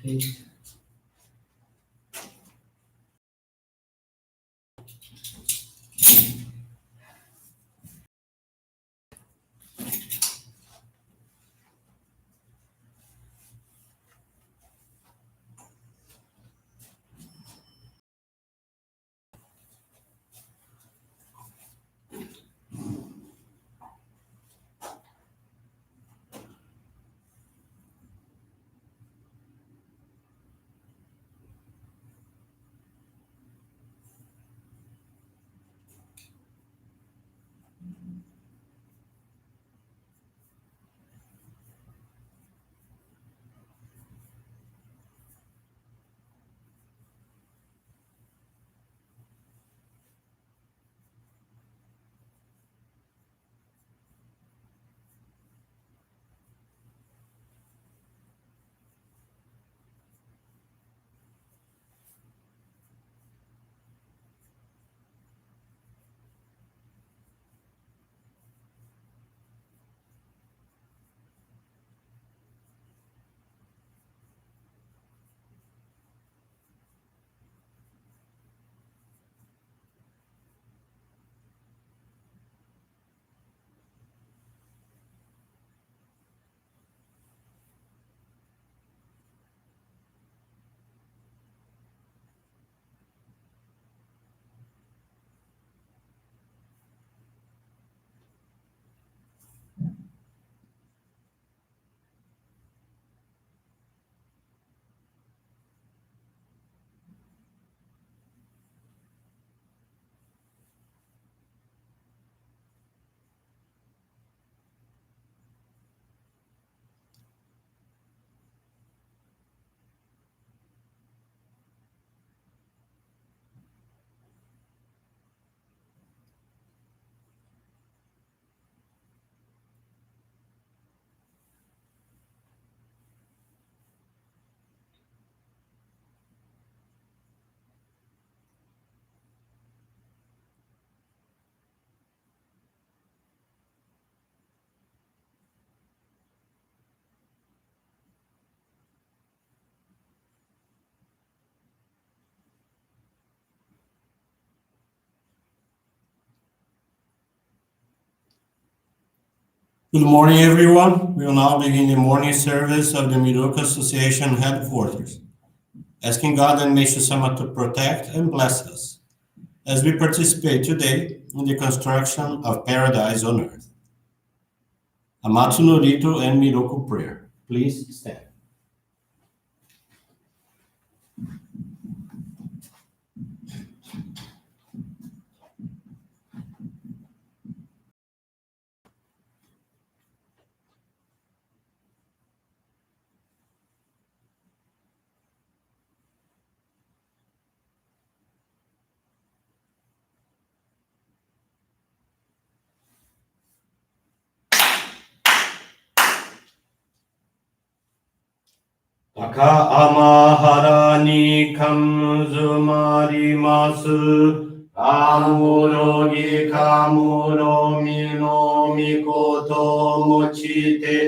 page. Good morning, everyone. We will now begin the morning service of the Miroku Association headquarters, asking God and Meishu-sama to protect and bless us as we participate today in the construction of paradise on earth. Amatsu-Norito and Miroku Prayer. Please stand. Taka amahara ni kamuzumarimasu. Kamurogi kamuromi no mikoto mochite.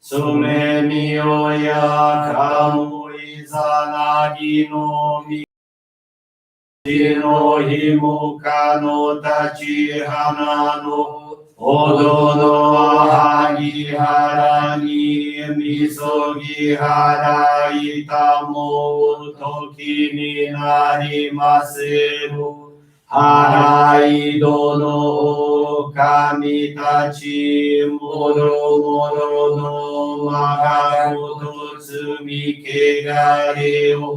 Sume miyoya kamu izanagi no mi. No himuka no tachi hana no. Odo no hagi hara ni misogi hara itamo toki ni narimaseru. Harai dono kami tachi moro moro no magamoto tsumi kegareo.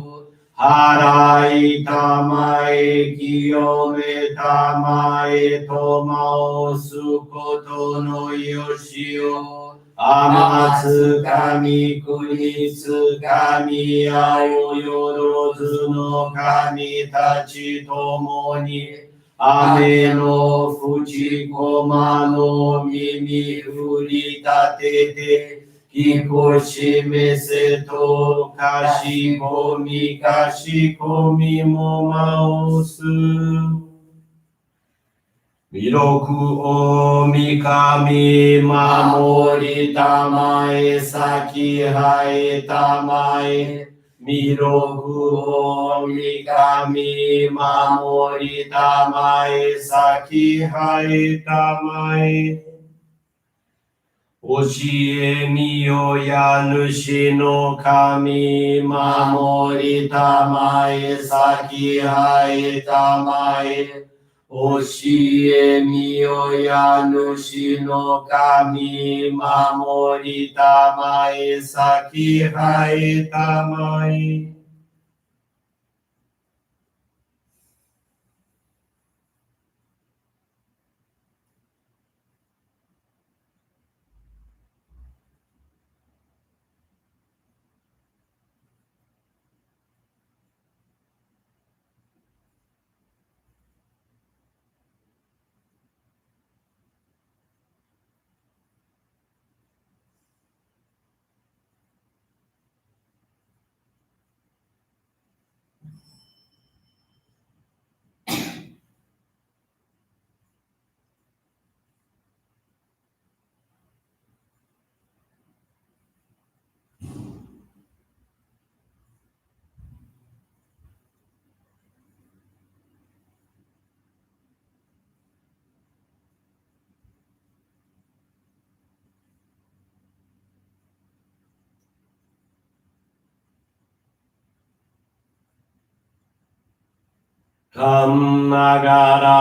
Harai tamae kiyome tamae tomao sukoto no yoshio. Amatsu kami kunitsu kami ao yorozu no kami tachi tomo ni. Ame no fujikoma no mimi uritatete. Kikoshime seto kashikomi mo maosu. Miroku o mikami mamori tamae saki hae tamae. Miroku o Mikami Mamori Tamai Saki Hai Tamai Oshie Mio Yanushi no Kami Mamori Tamai Saki Hai Tamai Oshie Mio Yanushi no Kami Mamori Tamai Saki Hai Tamai Kamagara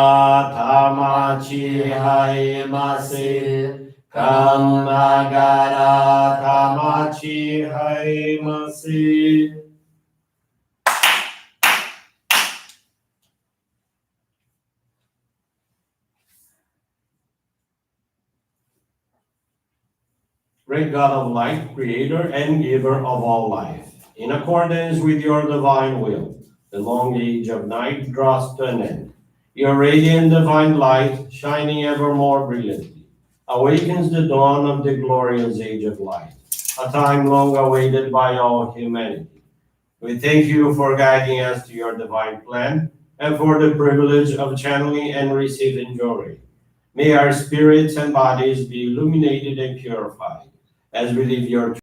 tamachi haimase. Kamagara tamachi haimase. Great God of light, creator and giver of all life, in accordance with your divine will, the long age of night draws to an end. Your radiant divine light, shining ever more brilliantly, awakens the dawn of the glorious age of light, a time long awaited by all humanity. We thank you for guiding us to your divine plan and for the privilege of channeling and receiving Johrei. May our spirits and bodies be illuminated and purified as we live your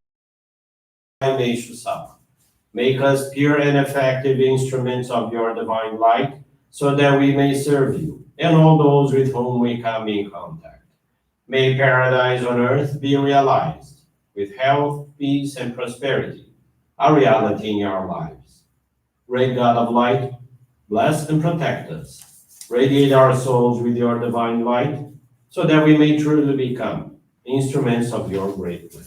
Meishu-sama. Make us pure and effective instruments of your divine light so that we may serve you and all those with whom we come in contact. May paradise on earth be realized with health, peace, and prosperity, a reality in our lives. Great God of light, bless and protect us. Radiate our souls with your divine light so that we may truly become instruments of your great will.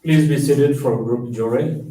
Please be seated for group Johrei.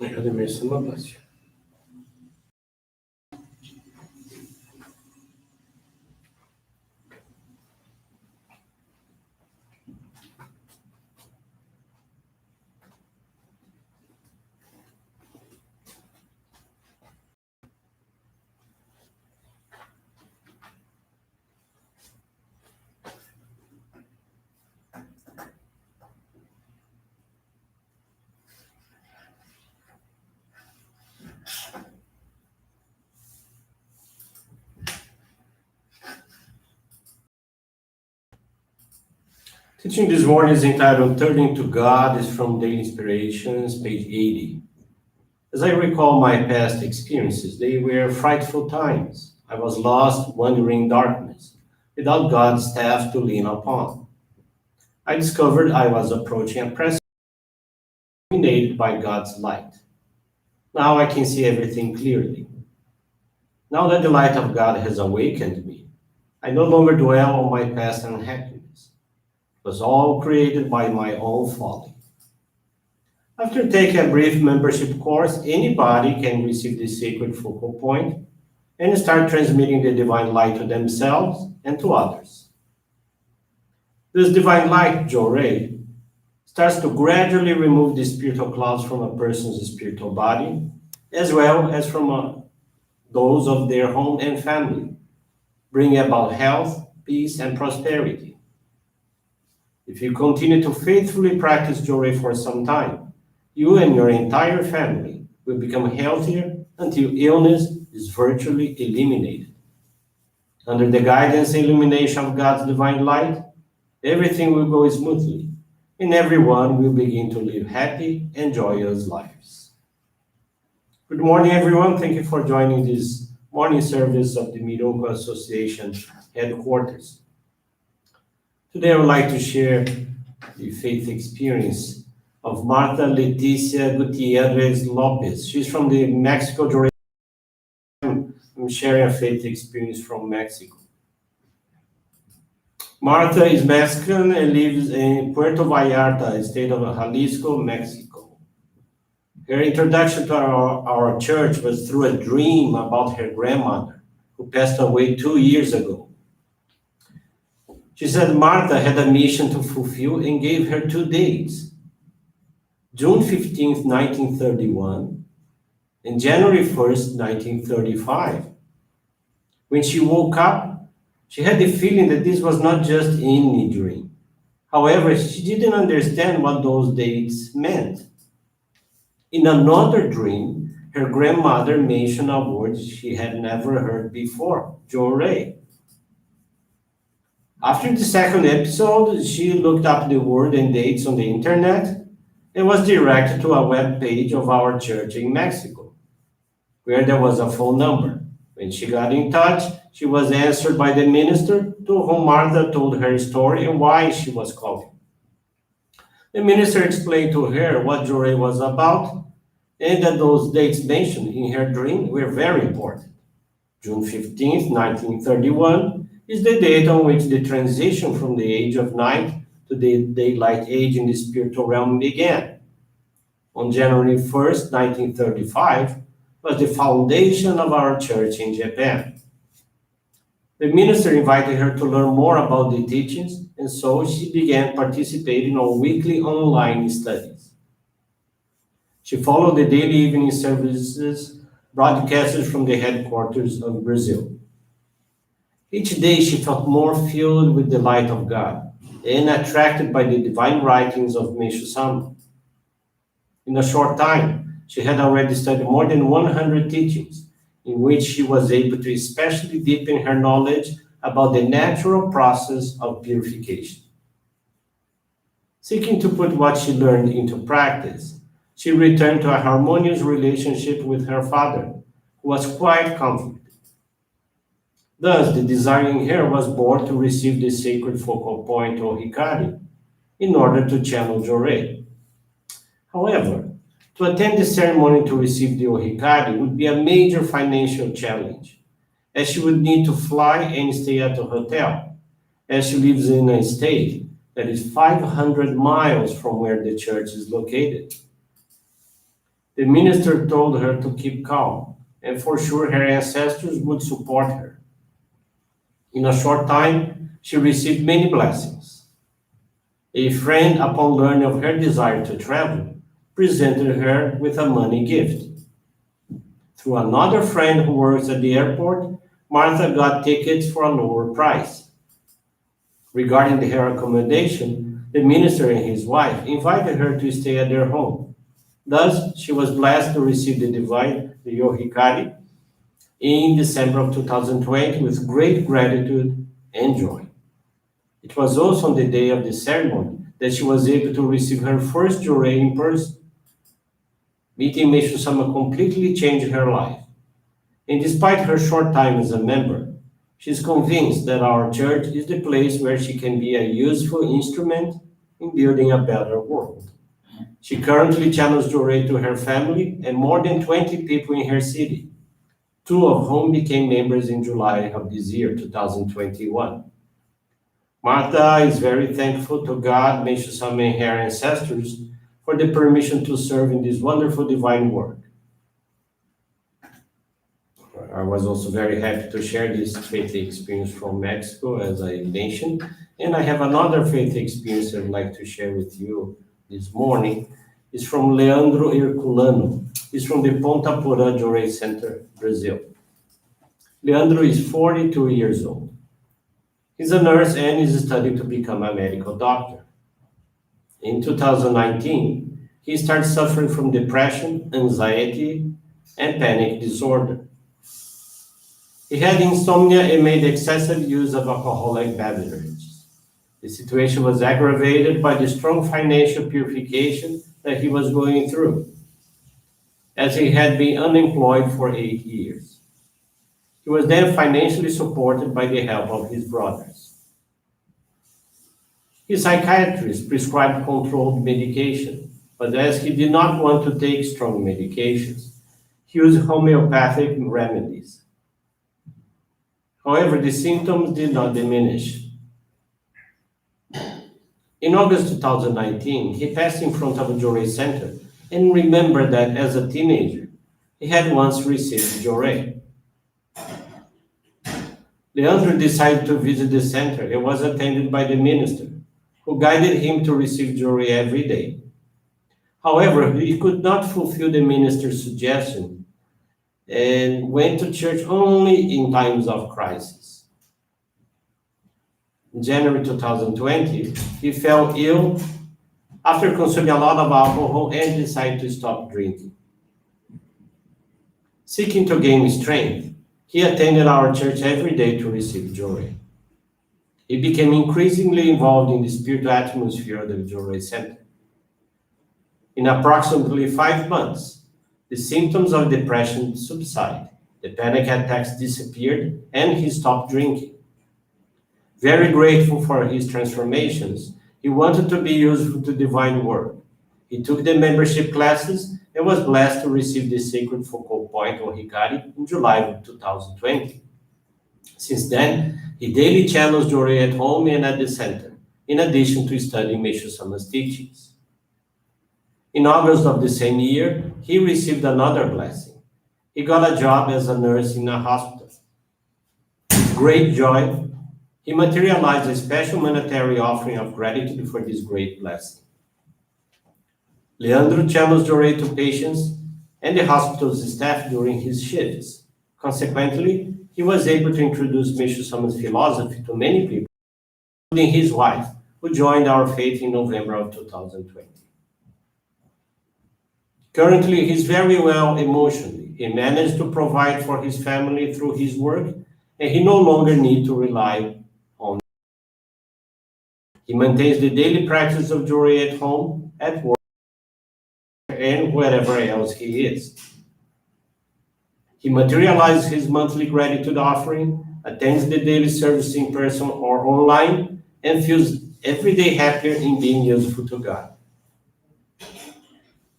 God and Meishu-sama bless you. Teaching this morning is entitled Turning to God is from Daily Inspirations, page 80. As I recall my past experiences, they were frightful times. I was lost, wandering in darkness, without God's staff to lean upon. I discovered I was approaching a precipice illuminated by God's light. Now I can see everything clearly. Now that the light of God has awakened me, I no longer dwell on my past unhappiness. It was all created by my own folly. After taking a brief membership course, anybody can receive the sacred focal point and start transmitting the divine light to themselves and to others. This divine light, Johrei, starts to gradually remove the spiritual clouds from a person's spiritual body, as well as from those of their home and family, bringing about health, peace, and prosperity. If you continue to faithfully practice Johrei for some time, you and your entire family will become healthier until illness is virtually eliminated. Under the guidance and illumination of God's divine light, everything will go smoothly, and everyone will begin to live happy and joyous lives. Good morning, everyone. Thank you for joining this morning service of the Miroku Association headquarters. Today, I would like to share the faith experience of Marta Leticia Gutierrez Lopez. She's from the Mexico. Johrei. I'm sharing a faith experience from Mexico. Marta is Mexican and lives in Puerto Vallarta, state of Jalisco, Mexico. Her introduction to our church was through a dream about her grandmother, who passed away 2 years ago. She said Marta had a mission to fulfill and gave her 2 dates, June 15th, 1931, and January 1st, 1935. When she woke up, she had the feeling that this was not just any dream. However, she didn't understand what those dates meant. In another dream, her grandmother mentioned a word she had never heard before, Johrei. After the second episode, she looked up the word and dates on the internet and was directed to a web page of our church in Mexico, where there was a phone number. When she got in touch, she was answered by the minister, to whom Martha told her story and why she was calling. The minister explained to her what Johrei was about and that those dates mentioned in her dream were very important. June 15th, 1931 is the date on which the transition from the age of night to the daylight age in the spiritual realm began. On January 1st, 1935, was the foundation of our church in Japan. The minister invited her to learn more about the teachings, and so she began participating on weekly online studies. She followed the daily evening services broadcasted from the headquarters of Brazil. Each day she felt more filled with the light of God and attracted by the divine writings of Meishu-sama. In a short time, she had already studied more than 100 teachings, in which she was able to especially deepen her knowledge about the natural process of purification. Seeking to put what she learned into practice, she returned to a harmonious relationship with her father, who was quite conflicted. Thus, the desire in her was born to receive the sacred focal point or Hikari in order to channel Johrei. However, to attend the ceremony to receive the Ohikari would be a major financial challenge, as she would need to fly and stay at a hotel, as she lives in a state that is 500 miles from where the church is located. The minister told her to keep calm, and for sure her ancestors would support her. In a short time, she received many blessings. A friend, upon learning of her desire to travel, presented her with a money gift. Through another friend who works at the airport, Martha got tickets for a lower price. Regarding her accommodation, the minister and his wife invited her to stay at their home. Thus, she was blessed to receive the divine the Yohikari in December of 2020 with great gratitude and joy. It was also on the day of the ceremony that she was able to receive her first Johrei in person. Meeting Meishu-sama completely changed her life. And despite her short time as a member, she is convinced that our church is the place where she can be a useful instrument in building a better world. She currently channels Johrei to her family and more than 20 people in her city, two of whom became members in July of this year, 2021. Martha is very thankful to God, Meishu-sama, and her ancestors for the permission to serve in this wonderful divine work. I was also very happy to share this faith experience from Mexico, as I mentioned. And I have another faith experience I'd like to share with you this morning. It's from Leandro Herculano. He's from the Ponta Porã Johrei Center, Brazil. Leandro is 42 years old. He's a nurse and is studying to become a medical doctor. In 2019, he started suffering from depression, anxiety, and panic disorder. He had insomnia and made excessive use of alcoholic beverages. The situation was aggravated by the strong financial purification that he was going through, as he had been unemployed for 8 years. He was then financially supported by the help of his brothers. His psychiatrist prescribed controlled medication, but as he did not want to take strong medications, he used homeopathic remedies. However, the symptoms did not diminish. In August 2019, he passed in front of a Johrei center and remembered that as a teenager, he had once received Johrei. Leandro decided to visit the center and was attended by the minister, who guided him to receive Johrei every day. However, he could not fulfill the minister's suggestion and went to church only in times of crisis. In January 2020, he fell ill after consuming a lot of alcohol and decided to stop drinking. Seeking to gain strength, he attended our church every day to receive Johrei. He became increasingly involved in the spiritual atmosphere of the Johrei Center. In approximately 5 months, the symptoms of depression subsided, the panic attacks disappeared, and he stopped drinking. Very grateful for his transformations, he wanted to be useful to divine work. He took the membership classes and was blessed to receive the sacred focal point or Hikari in July of 2020. Since then, he daily channels Johrei at home and at the center, in addition to studying Meishu-sama's teachings. In August of the same year, he received another blessing. He got a job as a nurse in a hospital. With great joy, he materialized a special monetary offering of gratitude for this great blessing. Leandro channels Johrei to patients and the hospital's staff during his shifts. Consequently, he was able to introduce Meishu-sama's philosophy to many people, including his wife, who joined our faith in November of 2020. Currently, he's very well emotionally. He managed to provide for his family through his work, and he no longer needs to rely on. He maintains the daily practice of Johrei at home, at work, and wherever else he is. He materializes his monthly gratitude offering, attends the daily service in person or online, and feels every day happier in being useful to God.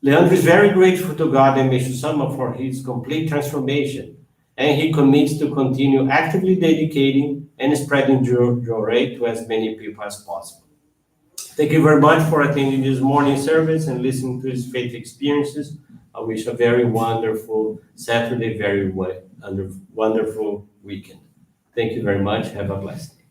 Leandro is very grateful to God and Meishu-sama for his complete transformation, and he commits to continue actively dedicating and spreading Johrei to as many people as possible. Thank you very much for attending this morning service and listening to his faith experiences. I wish a very wonderful Saturday, wonderful weekend. Thank you very much. Have a blessed day.